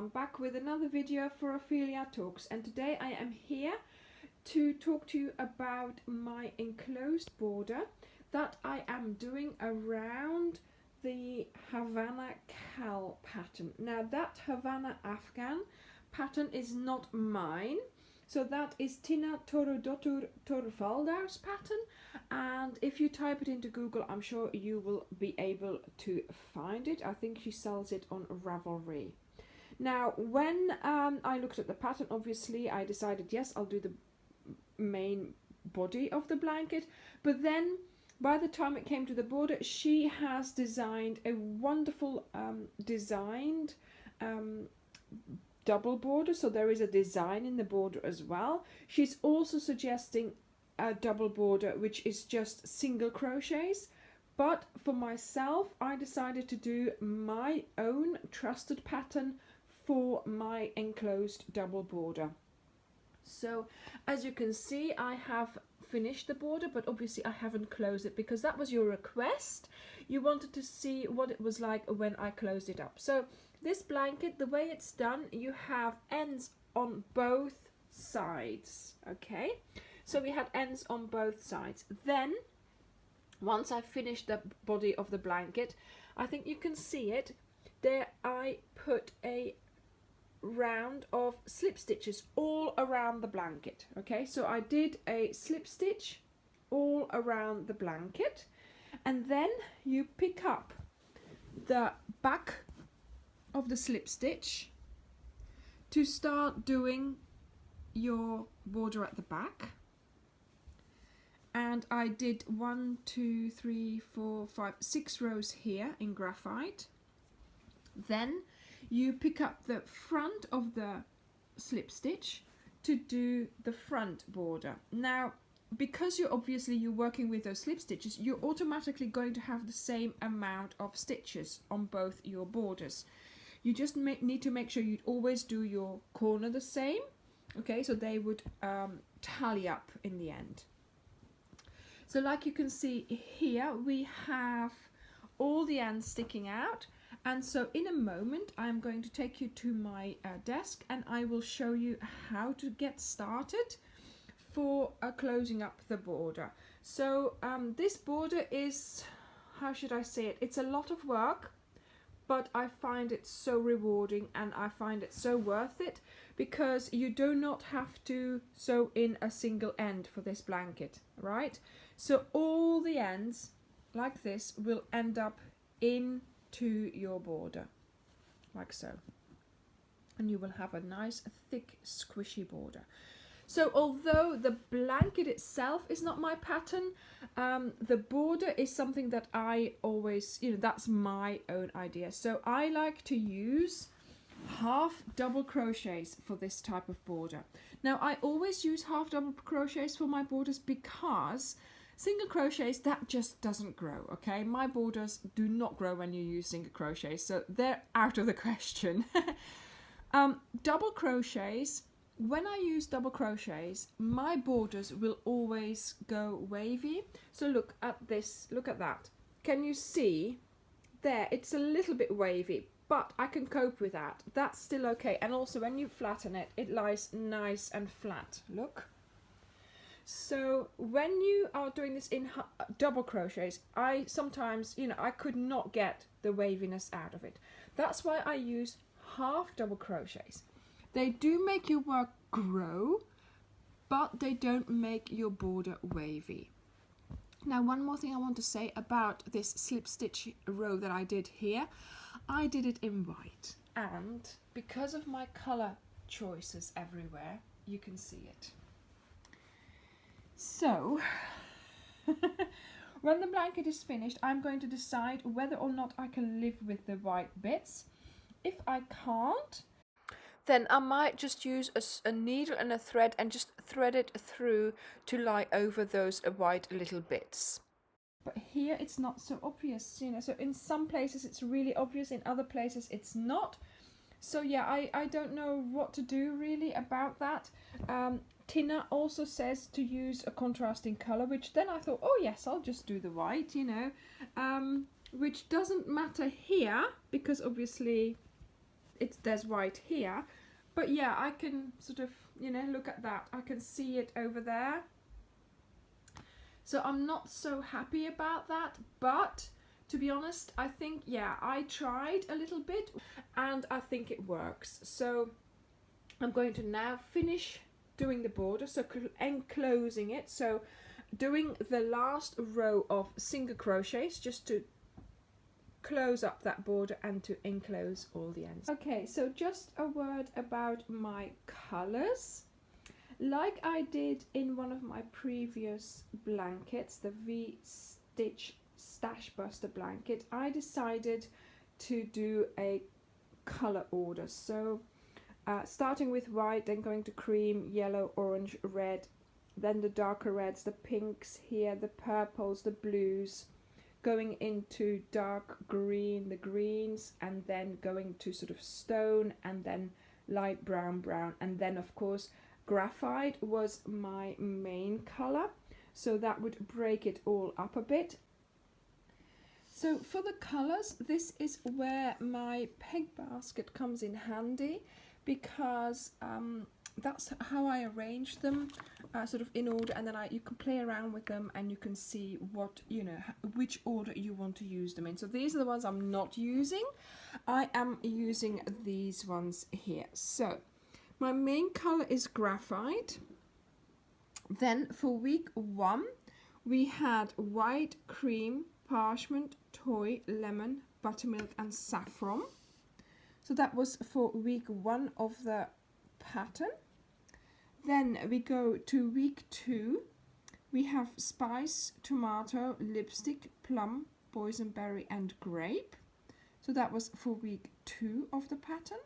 I'm back with another video for Ophelia Talks, and today I am here to talk to you about my enclosed border that I am doing around the Havana Cal pattern. Now that Havana Afghan pattern is not mine, so that is Tina Torudotur Torvaldar's pattern, and if you type it into Google, I'm sure you will be able to find it. I think she sells it on Ravelry. Now, when I looked at the pattern, obviously I decided, yes, I'll do the main body of the blanket, but then by the time it came to the border, she has designed a wonderful designed double border, so there is a design in the border as well. She's also suggesting a double border which is just single crochets, but for myself I decided to do my own trusted pattern for my enclosed double border. So as you can see, I have finished the border, but obviously I haven't closed it because that was your request. You wanted to see what it was like when I closed it up. So this blanket, the way it's done, you have ends on both sides, okay? So we had ends on both sides. Then, once I finished the body of the blanket, I think you can see it, there I put a round of slip stitches all around the blanket, okay? So I did a slip stitch all around the blanket, and then you pick up the back of the slip stitch to start doing your border at the back. And I did 1, 2, 3, 4, 5, 6 rows here in graphite. Then you pick up the front of the slip stitch to do the front border. Now, because you're working with those slip stitches, you're automatically going to have the same amount of stitches on both your borders. You just need to make sure you always do your corner the same, okay, so they would tally up in the end. So like you can see here, we have all the ends sticking out, and so in a moment I'm going to take you to my desk and I will show you how to get started for closing up the border. So this border is, how should I say it, it's a lot of work, but I find it so rewarding and I find it so worth it, because you do not have to sew in a single end for this blanket, right? So all the ends like this will end up into your border, like so. And you will have a nice thick squishy border. So although the blanket itself is not my pattern, the border is something that I always, that's my own idea. So I like to use half double crochets for this type of border. Now I always use half double crochets for my borders because single crochets, that just doesn't grow, okay? My borders do not grow when you use single crochets, so they're out of the question. Double crochets, when I use double crochets, my borders will always go wavy. So look at this, look at that. Can you see there? It's a little bit wavy, but I can cope with that. That's still okay. And also when you flatten it, it lies nice and flat. Look. So when you are doing this in double crochets, I sometimes, I could not get the waviness out of it. That's why I use half double crochets. They do make your work grow, but they don't make your border wavy. Now, one more thing I want to say about this slip stitch row that I did here. I did it in white, and because of my color choices everywhere, you can see it. So, when the blanket is finished, I'm going to decide whether or not I can live with the white bits. If I can't, then I might just use a needle and a thread and just thread it through to lie over those white little bits. But here it's not so obvious, so in some places it's really obvious, in other places it's not. So yeah, I don't know what to do really about that. Tina also says to use a contrasting color, which then I thought, oh yes, I'll just do the white, which doesn't matter here because obviously there's white here, but yeah, I can sort of, you know, look at that. I can see it over there. So I'm not so happy about that, but to be honest, I think, yeah, I tried a little bit and I think it works. So I'm going to now finish doing the border, so enclosing it. So doing the last row of single crochets just to close up that border and to enclose all the ends. Okay, so just a word about my colors. Like I did in one of my previous blankets, the V-Stitch Stash Buster blanket, I decided to do a color order. So starting with white, then going to cream, yellow, orange, red, then the darker reds, the pinks here, the purples, the blues, going into dark green, the greens, and then going to sort of stone, and then light brown, and then of course graphite was my main color, so that would break it all up a bit. So for the colors, this is where my peg basket comes in handy, because that's how I arrange them, sort of in order, and then you can play around with them and you can see what, you know, which order you want to use them in. So these are the ones I'm not using. I am using these ones here. So my main color is graphite. Then for week 1 we had white, cream, parchment, toy, lemon, buttermilk and saffron. So that was for week 1 of the pattern. Then we go to week 2. We have spice, tomato, lipstick, plum, boysenberry and grape. So that was for week 2 of the pattern.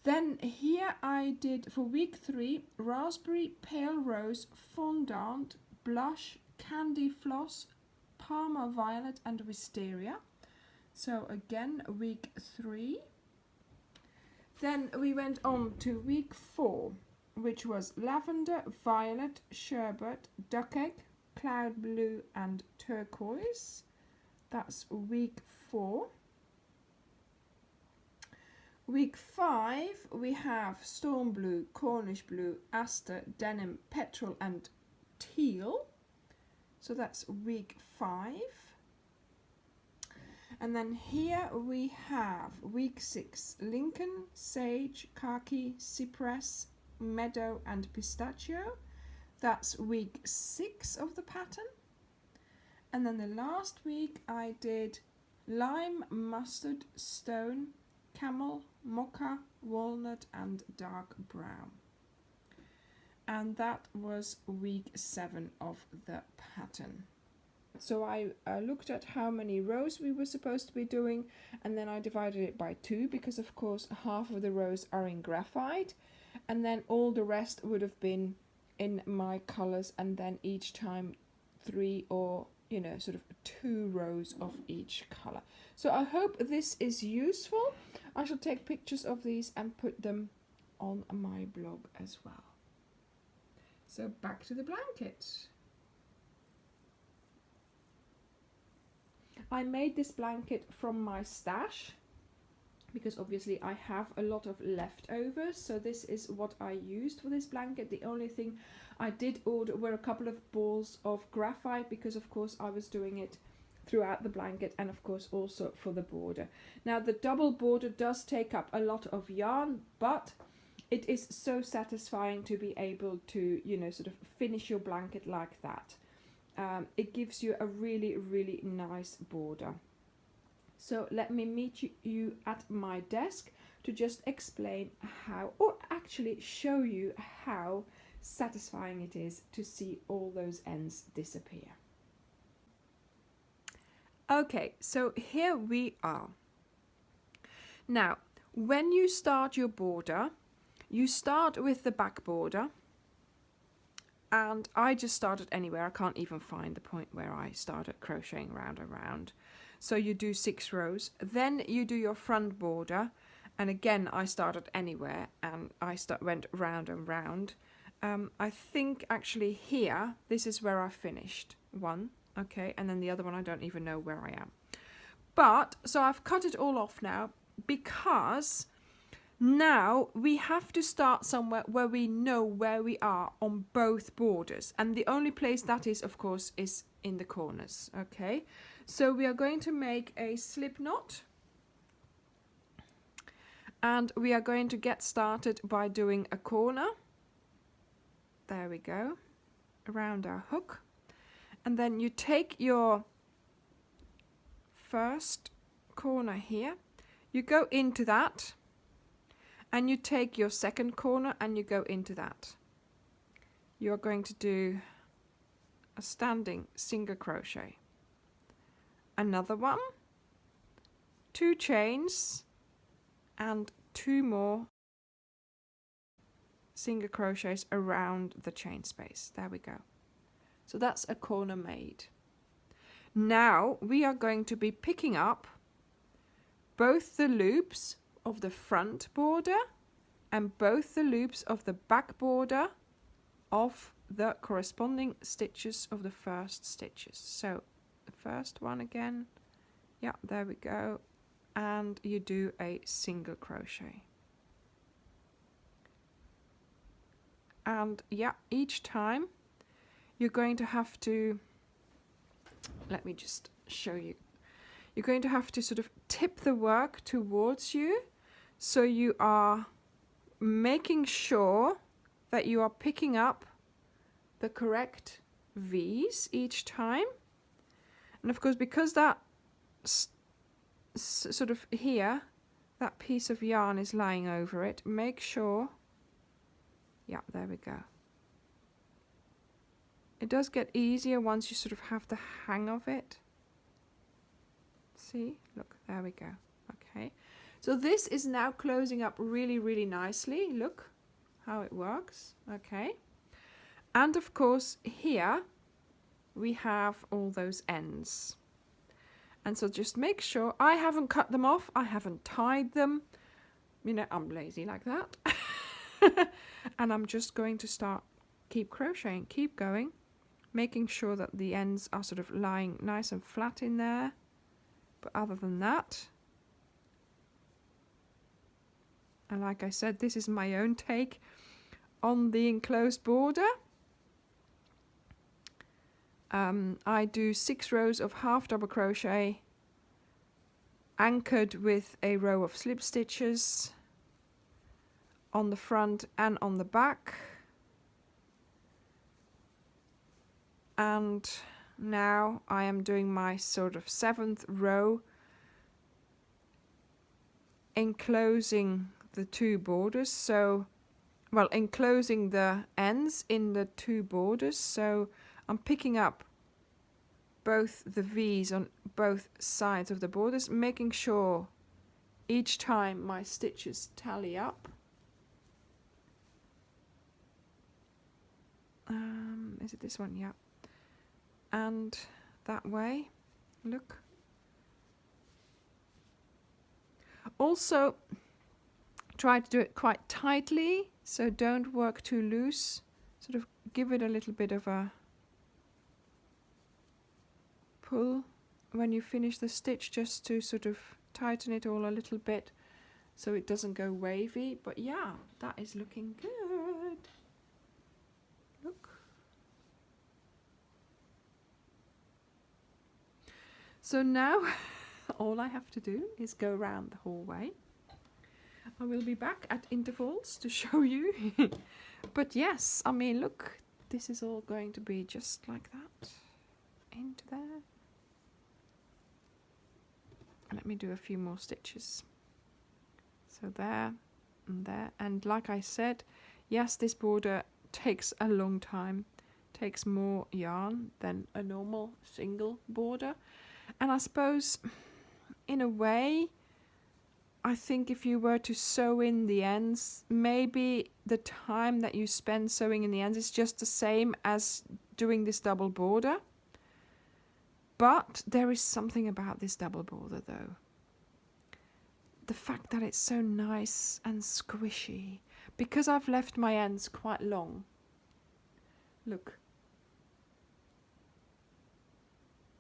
Then here I did for week 3 raspberry, pale rose, fondant, blush, candy floss, Parma violet and wisteria. So again week 3. Then we went on to week 4, which was lavender, violet, sherbet, duck egg, cloud blue and turquoise. That's week 4. Week 5 we have storm blue, Cornish blue, aster, denim, petrol and teal. So that's week 5. And then here we have week 6, Lincoln, sage, khaki, cypress, meadow and pistachio. That's week 6 of the pattern. And then the last week I did lime, mustard, stone, camel, mocha, walnut and dark brown. And that was week 7 of the pattern. So I looked at how many rows we were supposed to be doing, and then I divided it by 2, because of course half of the rows are in graphite, and then all the rest would have been in my colors, and then each time 3 or, you know, sort of 2 rows of each color. So I hope this is useful. I shall take pictures of these and put them on my blog as well. So back to the blanket. I made this blanket from my stash because obviously I have a lot of leftovers, so this is what I used for this blanket. The only thing I did order were a couple of balls of graphite, because of course I was doing it throughout the blanket, and of course also for the border. Now the double border does take up a lot of yarn, but it is so satisfying to be able to, you know, sort of finish your blanket like that. It gives you a really, really nice border. So let me meet you at my desk to just explain how, or actually show you how satisfying it is to see all those ends disappear. Okay, so here we are. Now, when you start your border, you start with the back border. And I just started anywhere. I can't even find the point where I started crocheting round and round. So you do 6 rows. Then you do your front border. And again, I started anywhere. And I went round and round. I think actually here, this is where I finished. 1. Okay. And then the other one, I don't even know where I am. But, so I've cut it all off now. Because Now we have to start somewhere where we know where we are on both borders, and the only place that is, of course, is in the corners. Okay, so we are going to make a slip knot, and we are going to get started by doing a corner. There we go, around our hook, and then you take your first corner here, you go into that, and you take your second corner and you go into that. You're going to do a standing single crochet, another one, 2 chains, and 2 more single crochets around the chain space. There we go. So that's a corner made. Now we are going to be picking up both the loops of the front border and both the loops of the back border of the corresponding stitches of the first stitches. So the first one again, yeah, there we go, and you do a single crochet. And yeah, each time you're going to have to, let me just show you, you're going to have to sort of tip the work towards you, so you are making sure that you are picking up the correct V's each time. And of course, because that sort of here, that piece of yarn is lying over it, make sure, yeah, there we go. It does get easier once you sort of have the hang of it. See, look, there we go. Okay, so this is now closing up really, really nicely. Look how it works. Okay, and of course here we have all those ends, and so just make sure, I haven't cut them off, I haven't tied them, you know, I'm lazy like that. And I'm just going to start, keep crocheting, keep going, making sure that the ends are sort of lying nice and flat in there. But other than that, and like I said, this is my own take on the enclosed border. I do 6 rows of half double crochet anchored with a row of slip stitches on the front and on the back. And now I am doing my sort of 7th row, enclosing the 2 borders, so, well, enclosing the ends in the 2 borders, so I'm picking up both the V's on both sides of the borders, making sure each time my stitches tally up. Is it this one? Yeah. And that way, look. Also, try to do it quite tightly, so don't work too loose. Sort of give it a little bit of a pull when you finish the stitch, just to sort of tighten it all a little bit so it doesn't go wavy. But yeah, that is looking good. Look. So now all I have to do is go around the hallway. I will be back at intervals to show you. But yes, I mean, look, this is all going to be just like that. Into there. Let me do a few more stitches. So there and there. And like I said, yes, this border takes a long time. Takes more yarn than a normal single border. And I suppose, in a way, I think if you were to sew in the ends, maybe the time that you spend sewing in the ends is just the same as doing this double border. But there is something about this double border, though. The fact that it's so nice and squishy. Because I've left my ends quite long. Look.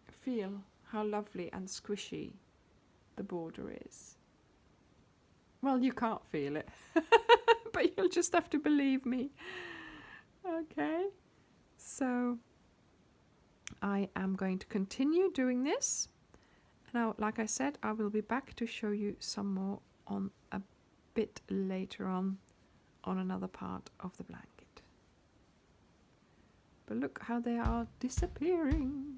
Feel how lovely and squishy the border is. Well, you can't feel it, but you'll just have to believe me. Okay, so I am going to continue doing this. Now, like I said, I will be back to show you some more on a bit later on another part of the blanket. But look how they are disappearing.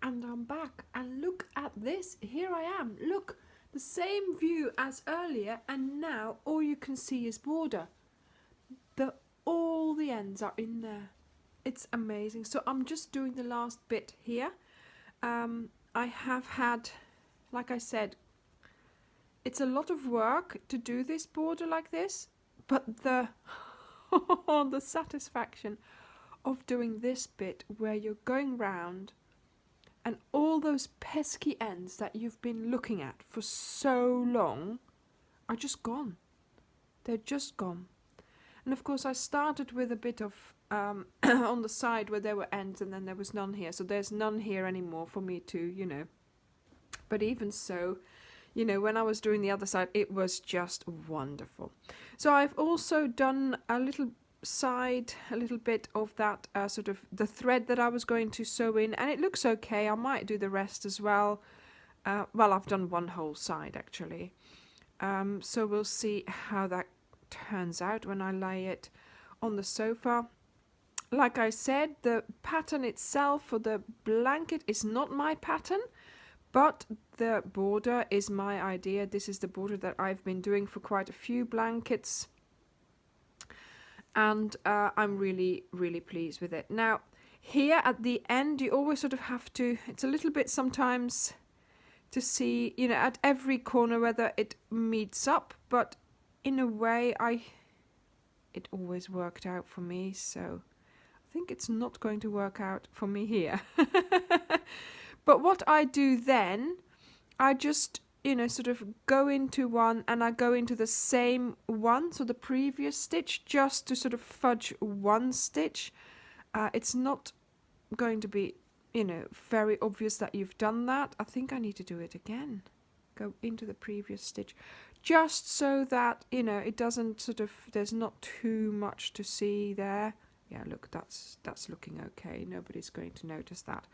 And I'm back, and look at this. Here I am. Look, the same view as earlier, and now all you can see is border. All the ends are in there. It's amazing. So I'm just doing the last bit here. I have had, like I said, it's a lot of work to do this border like this, but the the satisfaction of doing this bit where you're going round and all those pesky ends that you've been looking at for so long are just gone. They're just gone. And of course I started with a bit of on the side where there were ends, and then there was none here. So there's none here anymore for me to, But even so, when I was doing the other side, it was just wonderful. So I've also done a little bit of that sort of the thread that I was going to sew in, and it looks okay. I might do the rest as well. I've done one whole side actually. So we'll see how that turns out when I lay it on the sofa. Like I said, the pattern itself for the blanket is not my pattern, but the border is my idea. This is the border that I've been doing for quite a few blankets, and I'm really, really pleased with it. Now, here at the end, you always sort of have to, it's a little bit sometimes to see, at every corner whether it meets up, but in a way, it always worked out for me, so I think it's not going to work out for me here. But what I do then, I just, sort of go into one and I go into the same one, so the previous stitch, just to sort of fudge one stitch. It's not going to be, very obvious that you've done that. I think I need to do it again. Go into the previous stitch, just so that, it doesn't sort of, there's not too much to see there. Yeah, look, that's looking okay. Nobody's going to notice that.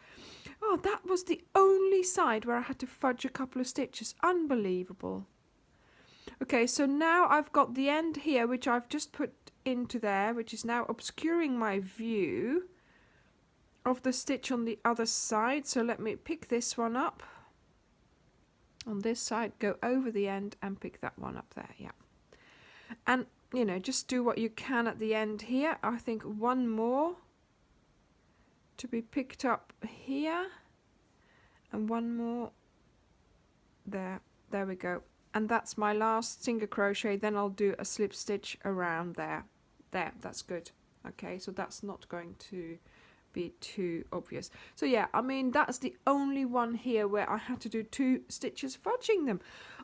Oh, that was the only side where I had to fudge a couple of stitches. Unbelievable. Okay, so now I've got the end here, which I've just put into there, which is now obscuring my view of the stitch on the other side. So let me pick this one up on this side, go over the end and pick that one up there. Yeah. And just do what you can at the end here. I think one more to be picked up here, and one more there. There we go. And that's my last single crochet. Then I'll do a slip stitch around there. That's good. Okay, so that's not going to be too obvious. So yeah, I mean, that's the only one here where I had to do 2 stitches fudging them.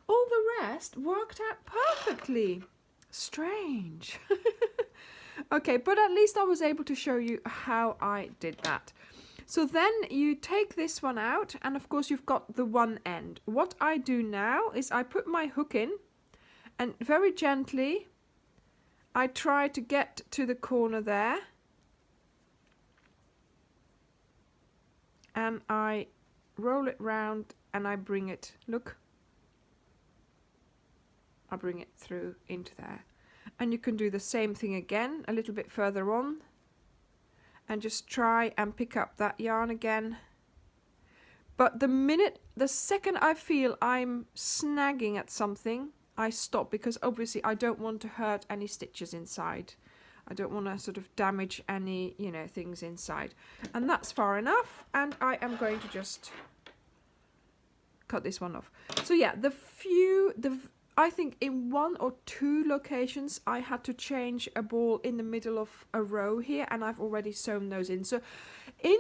All the rest worked out perfectly. Strange. Okay, but at least I was able to show you how I did that. So then you take this one out, and of course you've got the one end. What I do now is I put my hook in, and very gently I try to get to the corner there, and I roll it round and I bring it, look, I bring it through into there. And you can do the same thing again a little bit further on, and just try and pick up that yarn again. But the second I feel I'm snagging at something, I stop, because obviously I don't want to hurt any stitches inside. I don't want to sort of damage any, you know, things inside. And that's far enough, and I am going to just cut this one off. So yeah, I think in 1 or 2 locations I had to change a ball in the middle of a row here, and I've already sewn those in. So in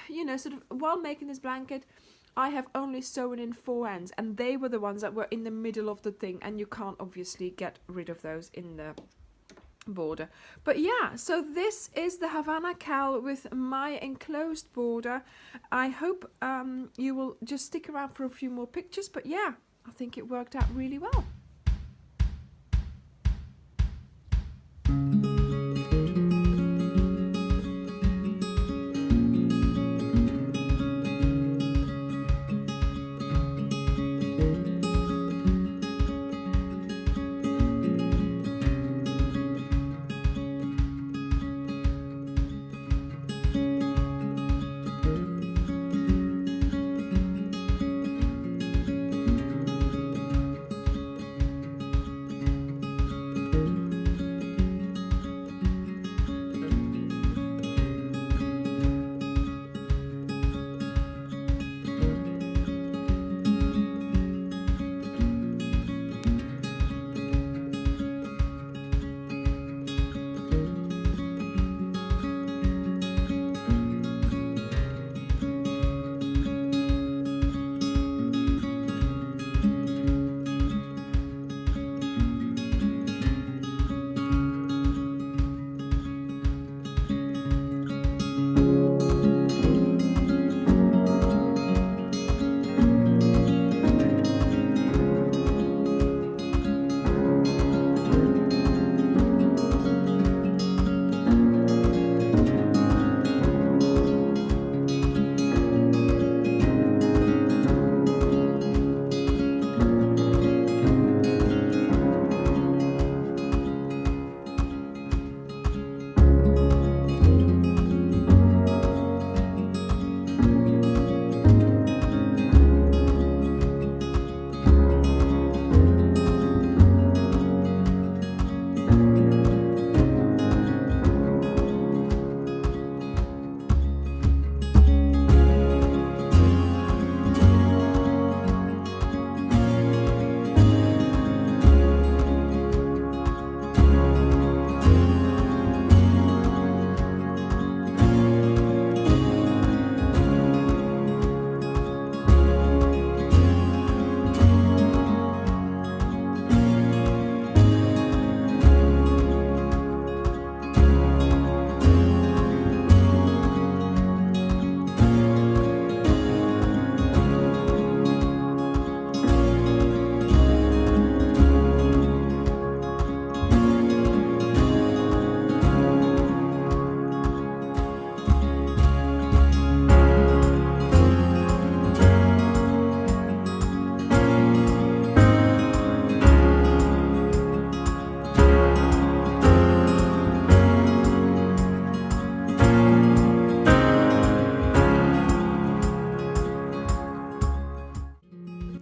you know, sort of while making this blanket, I have only sewn in 4 ends, and they were the ones that were in the middle of the thing, and you can't obviously get rid of those in the border. But yeah, so this is the Havana cowl with my enclosed border. I hope you will just stick around for a few more pictures, but yeah, I think it worked out really well.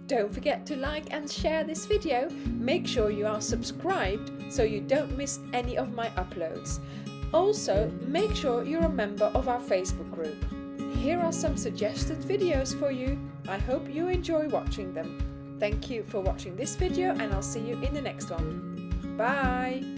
Don't forget to like and share this video. Make sure you are subscribed so you don't miss any of my uploads. Also, make sure you're a member of our Facebook group. Here are some suggested videos for you. I hope you enjoy watching them. Thank you for watching this video, and I'll see you in the next one. Bye!